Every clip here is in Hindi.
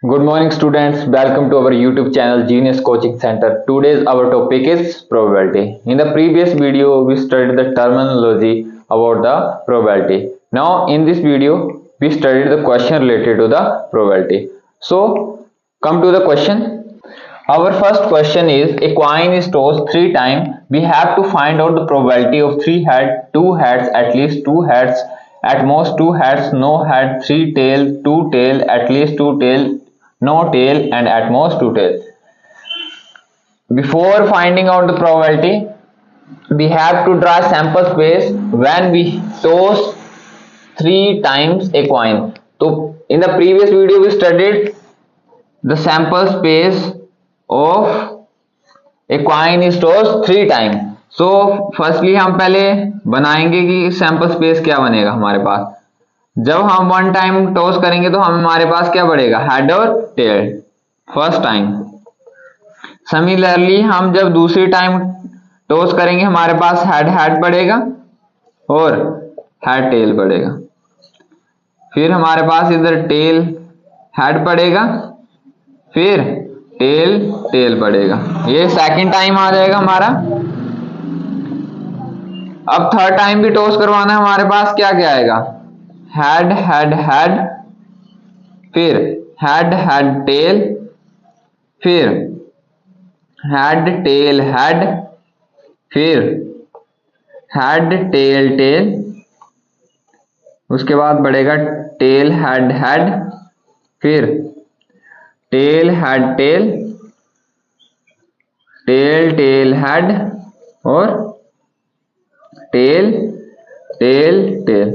Good morning, students. Welcome to our YouTube channel Genius Coaching Center. Today's our topic is probability. In the previous video, we studied the terminology about the probability. Now, in this video, we studied the question related to the probability. So, come to the question. Our first question is: a coin is tossed three times. We have to find out the probability of three head, two heads, at least two heads, at most two heads, no head, three tail, two tail, at least two tail, no tail, and at most two tails. Before finding out the probability, we have to draw sample space when we toss three times a coin. So in the previous video we studied the sample space of a coin is tossed three times. So firstly हम पहले बनाएंगे कि सैंपल स्पेस क्या बनेगा हमारे पास. जब हम वन टाइम टॉस करेंगे तो हमारे पास क्या बढ़ेगा, हेड और टेल फर्स्ट टाइम. सिमिलरली हम जब दूसरी टाइम टॉस करेंगे हमारे पास हेड हेड बढ़ेगा और हेड टेल बढ़ेगा. फिर हमारे पास इधर टेल हेड बढ़ेगा, फिर टेल टेल बढ़ेगा. ये सेकंड टाइम आ जाएगा हमारा. अब थर्ड टाइम भी टॉस करवाना है, हमारे पास क्या क्या आएगा, हेड हेड हेड, फिर हेड हेड टेल, फिर हेड टेल हेड, फिर हेड टेल टेल, उसके बाद बढ़ेगा टेल हेड हेड, फिर tail head tail, tail tail head और टेल टेल टेल.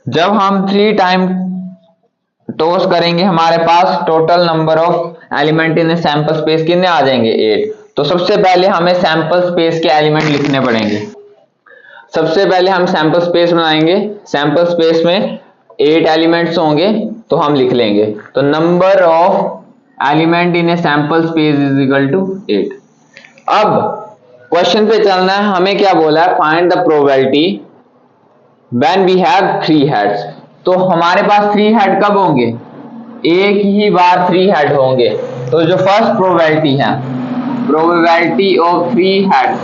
जब हम थ्री टाइम टॉस करेंगे हमारे पास total number of element in sample space कितने आ जाएंगे, 8. तो सबसे पहले हमें सैंपल स्पेस के एलिमेंट लिखने पड़ेंगे. सबसे पहले हम सैंपल स्पेस बनाएंगे. सैंपल स्पेस में 8 एलिमेंट्स होंगे तो हम लिख लेंगे. तो number of element in a sample space is equal to 8. अब क्वेश्चन पे चलना है. हमें क्या बोला है, find the probability when we have three heads. तो हमारे पास थ्री हेड कब होंगे, एक ही बार थ्री हेड होंगे. तो जो फर्स्ट प्रोबेबिलिटी है, प्रोबेबिलिटी ऑफ थ्री हेड,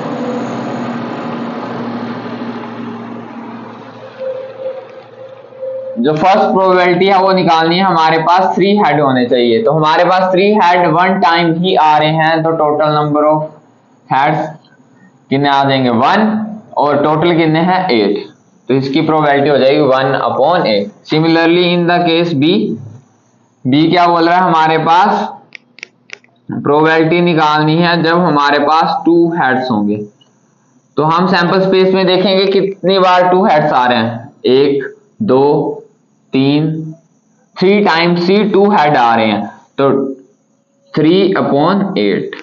जो फर्स्ट प्रोबेबिलिटी है वो निकालनी है. हमारे पास थ्री हेड होने चाहिए. तो हमारे पास थ्री हेड वन टाइम ही आ रहे हैं, तो टोटल नंबर ऑफ हेड्स कितने आ जाएंगे, 1, और टोटल कितने हैं 8. तो इसकी प्रोबेबिलिटी हो जाएगी 1/8. Similarly in the case B, B क्या बोल रहा है, हमारे पास प्रोबेबिलिटी निकालनी है जब हमारे पास टू हेड्स होंगे. तो हम सैंपल स्पेस में देखेंगे कितनी बार टू हेड्स आ रहे हैं, 1 2 3, थ्री टाइम्स ही टू हेड आ रहे हैं, तो 3/8.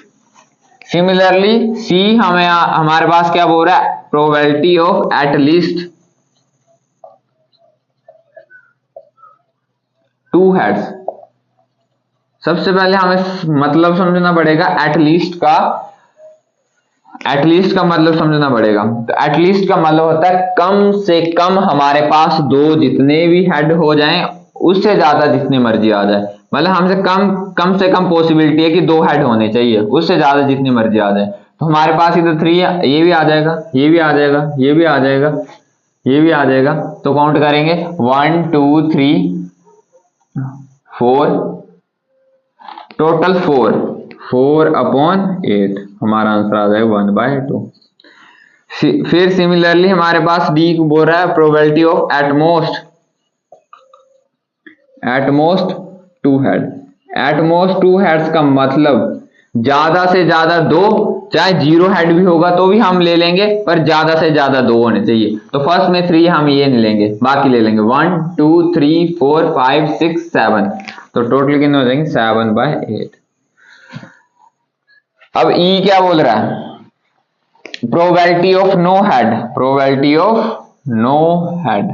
सिमिलरली सी हमें हमारे पास क्या बोल रहा है, probability of at least two heads. सबसे पहले हमें मतलब समझना पड़ेगा एटलीस्ट का. एटलीस्ट का मतलब समझना पड़ेगा. तो एटलीस्ट का मतलब होता है कम से कम हमारे पास दो जितने भी हेड हो जाएं, उससे ज्यादा जितनी मर्जी आ जाए. मतलब हमसे कम से कम पॉसिबिलिटी है कि दो हेड होने चाहिए, उससे ज्यादा जितनी मर्जी आ जाए. तो हमारे पास इधर 3 है, ये भी आ जाएगा, ये भी आ जाएगा, ये भी आ जाएगा, ये भी आ जाएगा. तो काउंट करेंगे 1 2 3 4, टोटल 4/8. हमारा आंसर आ जाएगा 1/2. फिर सिमिलरली हमारे पास डी को बोल रहा है probability of at most two head. At most two heads का मतलब ज्यादा से ज्यादा दो, चाहे 0 हेड भी होगा तो भी हम ले लेंगे, पर ज्यादा से ज्यादा दो होने चाहिए. तो फर्स्ट में 3 हम ये नहीं लेंगे, बाकी ले लेंगे 1 2 3 4 5 6 7. तो टोटल कितने हो जाएंगे, 7/8. अब ई क्या बोल रहा है, probability of no head. Probability of no head,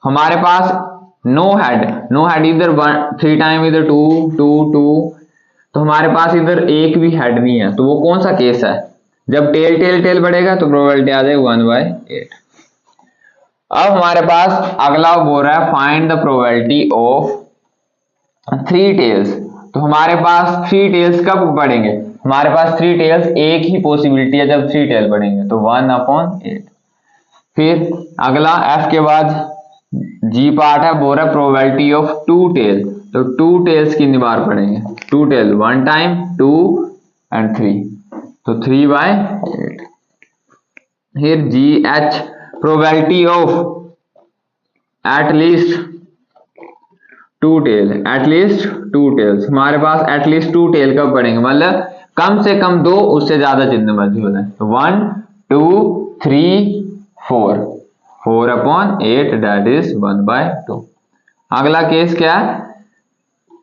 हमारे पास नो हेड इधर 3 टाइम, इधर 2 2 2, तो हमारे पास इधर एक भी हेड नहीं है. तो वो कौन सा केस है, जब टेल टेल टेल बढ़ेगा तो प्रोबेबिलिटी आ जाएगी 1/8. अब हमारे पास अगला बोल रहा है find the probability of 3 tails, तो हमारे पास 3 टेल्स कब बढ़ेंगे? हमारे पास 3 टेल्स एक ही पॉसिबिलिटी है जब 3 टेल बढ़ेंगे, तो 1/8। फिर अगला f के बाद जी पार्ट है, बोल रहा है प्रोबेबिलिटी ऑफ 2 टेल, तो 2 टेल्स कितनी बार पढ़ेंगे? 2 टेल 1 टाइम, 2 एंड 3, तो 3/8। फिर G H probability of at least 2 tail, at least 2 tails, हमारे पास एटलीस्ट 2 टेल कब पढ़ेंगे? मतलब कम से कम 2, उससे ज्यादा जितने मर्जी हो जाए, तो 1 2 3 4, 4/8 दैट इज 1/2। अगला केस क्या है?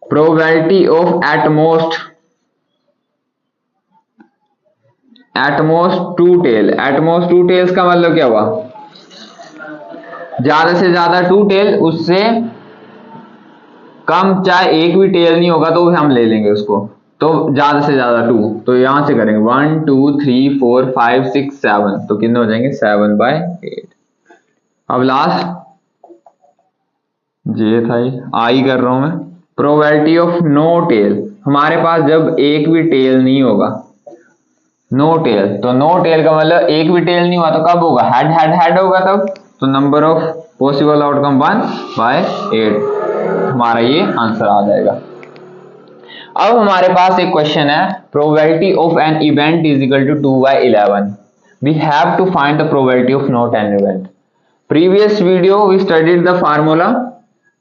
Probability of at most 2 tail, at most 2 tails का मतलब क्या हुआ? ज्यादा से ज्यादा 2 टेल, उससे कम चाहे एक भी टेल नहीं होगा तो भी हम ले लेंगे उसको, तो ज्यादा से ज्यादा 2, तो यहां से करेंगे 1 2 3 4 5 6 7, तो कितने हो जाएंगे? 7/8। अब लास्ट ये था, आई कर रहा हूं मैं, प्रोबेबिलिटी ऑफ नो टेल, हमारे पास जब एक भी टेल नहीं होगा, नो टेल, तो नो टेल का मतलब एक भी टेल नहीं हुआ तो कब होगा? हेड हेड हेड होगा तब, तो नंबर ऑफ पॉसिबल आउटकम 1/8, हमारा ये आंसर आ जाएगा। अब हमारे पास एक क्वेश्चन है, probability of an event is equal to 2/11, we have to find the probability of not an event. Previous video we studied the formula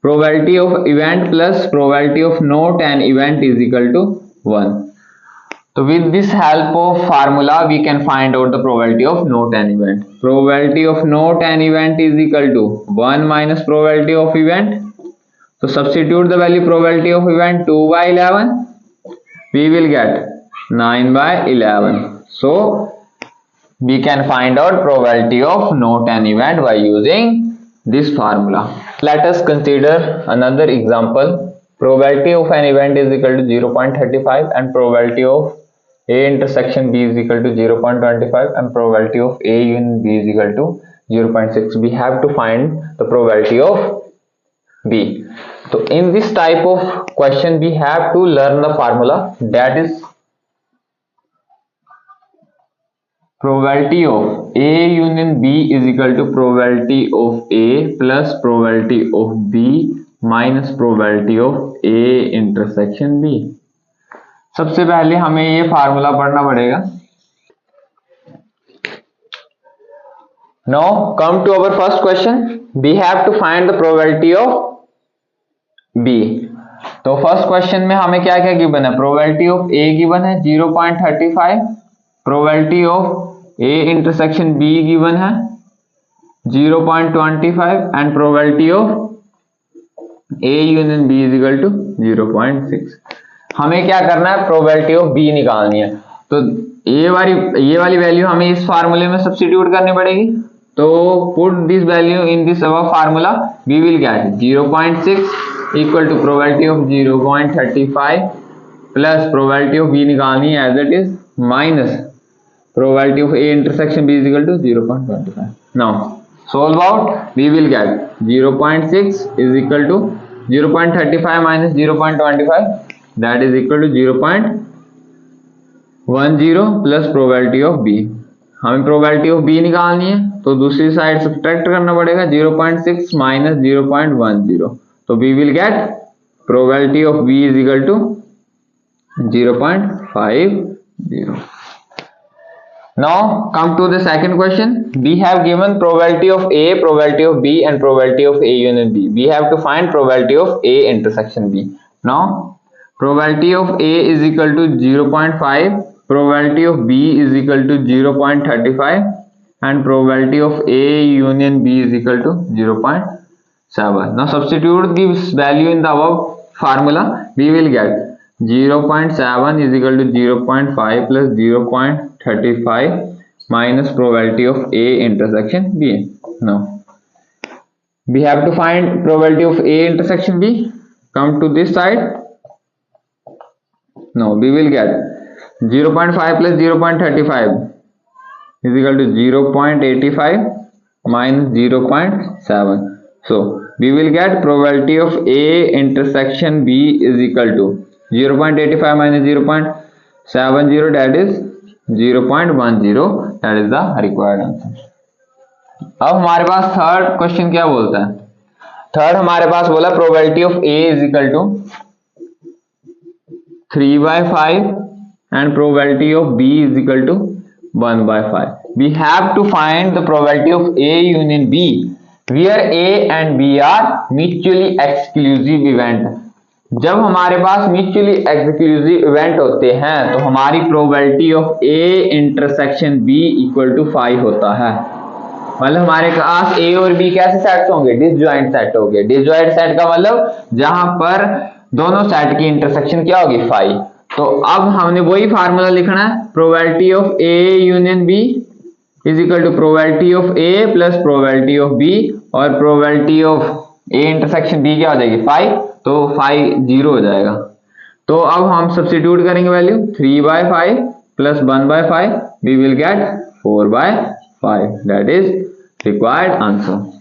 probability of event plus probability of not an event is equal to 1. So with this help of formula we can find out the probability of not an event. Probability of not an event is equal to 1 minus probability of event. So substitute the value probability of event 2/11, we will get 9/11. So we can find out probability of not an event by using this formula. Let us consider another example. Probability of an event is equal to 0.35 and probability of A intersection B is equal to 0.25 and probability of A union B is equal to 0.6. We have to find the probability of B. So in this type of question we have to learn the formula, that is probability of A union B is equal to probability of A plus probability of B minus probability of A intersection B. सबसे पहले हमें ये फार्मूला पढ़ना पड़ेगा। Now come to our first question. We have to find the probability of B. तो फर्स्ट क्वेश्चन में हमें क्या क्या गिवन है? प्रोबेबिलिटी ऑफ A गिवन है 0.35, probability of A intersection B given है 0.25 and probability of A union B is equal to 0.6। हमें क्या करना है? प्रोबेबिलिटी ऑफ B निकालनी है, तो ये वाली वैल्यू हमें इस फार्मूले में सब्स्टिट्यूट करनी पड़ेगी, तो put this value in this above formula, we will get 0.6 equal to probability of 0.35 plus probability of B निकालनी है as it is minus probability of A intersection B is equal to 0.25. Now solve out, we will get 0.6 is equal to 0.35 minus 0.25, that is equal to 0.10 plus probability of B. हमें probability of B निकालनी है, तो दूसरी साइड सब्ट्रैक्ट करना पड़ेगा 0.6 minus 0.10, तो we will get probability of B is equal to 0.50. Now come to the second question. We have given probability of A, probability of B and probability of A union B. We have to find probability of A intersection B. Now probability of A is equal to 0.5, probability of B is equal to 0.35 and probability of A union B is equal to 0.7. Now substitute this value in the above formula, we will get 0.7 is equal to 0.5 plus 0.35 minus probability of A intersection B. Now we have to find probability of A intersection B. Come to this side. Now we will get 0.5 plus 0.35 is equal to 0.85 minus 0.7. So we will get probability of A intersection B is equal to 0.85 minus 0.70, that is 0.10, that is the required answer. अब हमारे पास थर्ड क्वेश्चन क्या बोलता है? थर्ड हमारे पास बोला probability of A is equal to 3/5 and probability of B is equal to 1/5. We have to find the probability of A union B where A and B are mutually exclusive event. जब हमारे पास म्यूचुअली एक्सक्लूसिव इवेंट होते हैं तो हमारी probability of A intersection B equal to 5 होता है। मतलब हमारे पास A और B कैसे सेट्स होंगे? डिसजॉइंट सेट होंगे। डिसजॉइंट सेट का मतलब जहां पर दोनों सेट की इंटरसेक्शन क्या होगी? 5। तो अब हमने वही फार्मूला लिखना है, probability of A union B is equal to probability of A plus probability of B, और probability of A intersection B क्या हो जाएगी? 5, तो 5 0 हो जाएगा। तो अब हम सब्स्टिट्यूट करेंगे value 3/5 plus 1/5, we will get 4/5, that is required answer.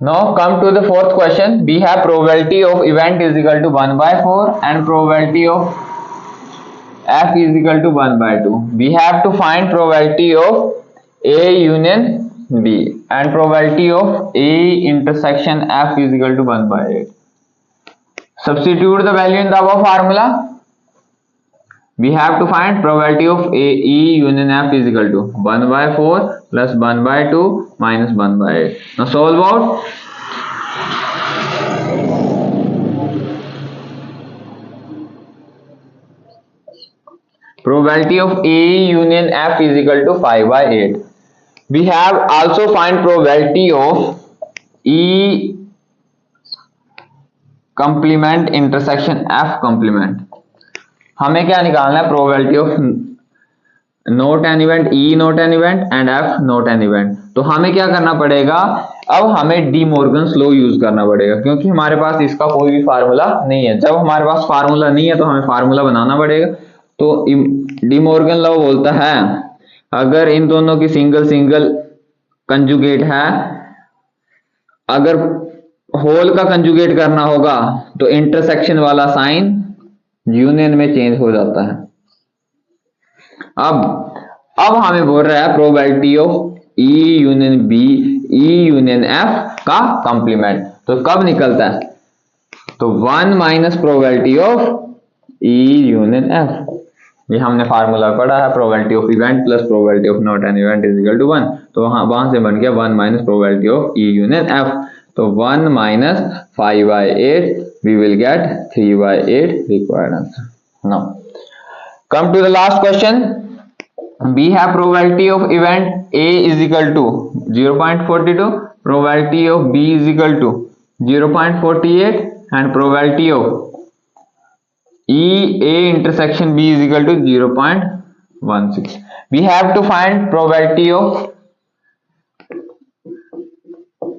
Now come to the fourth question. We have probability of event is equal to 1/4 and probability of F is equal to 1/2. We have to find probability of A union B and probability of A intersection F is equal to 1/8. Substitute the value in the above formula. We have to find probability of A E union F is equal to 1/4 plus 1/2 minus 1/8. Now solve out. Probability of A union F is equal to 5/8. We have also find probability of E complement intersection F complement. हमें क्या निकालना है? Probability of note an event, E note an event and F note an event. तो हमें क्या करना पड़ेगा? अब हमें डी मॉर्गन्स लॉ यूज करना पड़ेगा, क्योंकि हमारे पास इसका कोई भी फार्मूला नहीं है। जब हमारे पास फार्मूला नहीं है तो हमें फार्मूला बनाना पड़ेगा। तो डी मॉर्गन लॉ बोलता है अगर इन दोनों की सिंगल सिंगल कंजुगेट है, अगर होल का कंजुगेट करना होगा तो इंटरसेक्शन वाला साइन यूनियन में चेंज हो जाता है। अब हमें बोल रहा है probability of E union B E union F का कॉम्प्लीमेंट। तो कब निकलता है? तो 1 minus probability of E union F। ये हमने फार्मूला पढ़ा है, probability of event plus probability of not an event is equal to 1। तो वहां से बन गया 1 minus probability of E union F। तो 1 minus 5/8, we will get 3/8 required answer. Now come to the last question. We have probability of event A is equal to 0.42, probability of B is equal to 0.48 and probability of A intersection B is equal to 0.16. We have to find probability of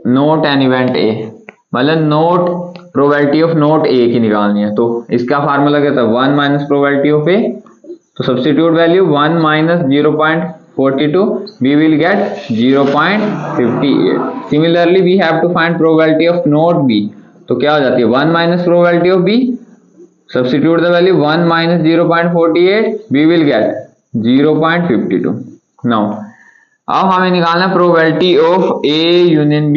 note an event A, मतलब नोट प्रोबेबिलिटी ऑफ नोट ए की निकालनी है। तो इसका फार्मूला क्या था? 1 माइनस प्रोबेबिलिटी ऑफ ए। तो substitute value 1 minus 0.42, we will get 0.58। Similarly we have to find probability of not B. तो क्या हो जाती है? 1 minus probability of B, substitute the value 1 minus 0.48, we will get 0.52। Now अब हमें निकालना probability of A union B।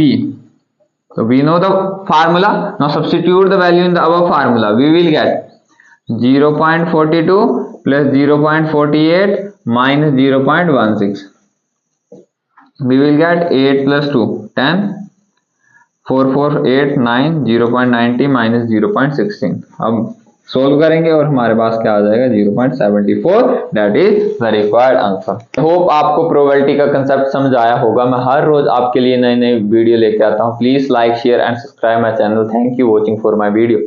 तो we know the formula, now substitute the value in the above formula, we will get 0.42 plus 0.48 minus 0.16, we will get 8 plus 2 10, 4 4 8 9, 0.90 minus 0.16। अब सोल्व करेंगे और हमारे पास क्या आ जाएगा? 0.74, that is the required answer. Hope आपको प्रोबेबिलिटी का कंसेप्ट समझ आया होगा। मैं हर रोज आपके लिए नई नई वीडियो लेके आता हूँ। Please like share and subscribe my channel. Thank you watching for my video.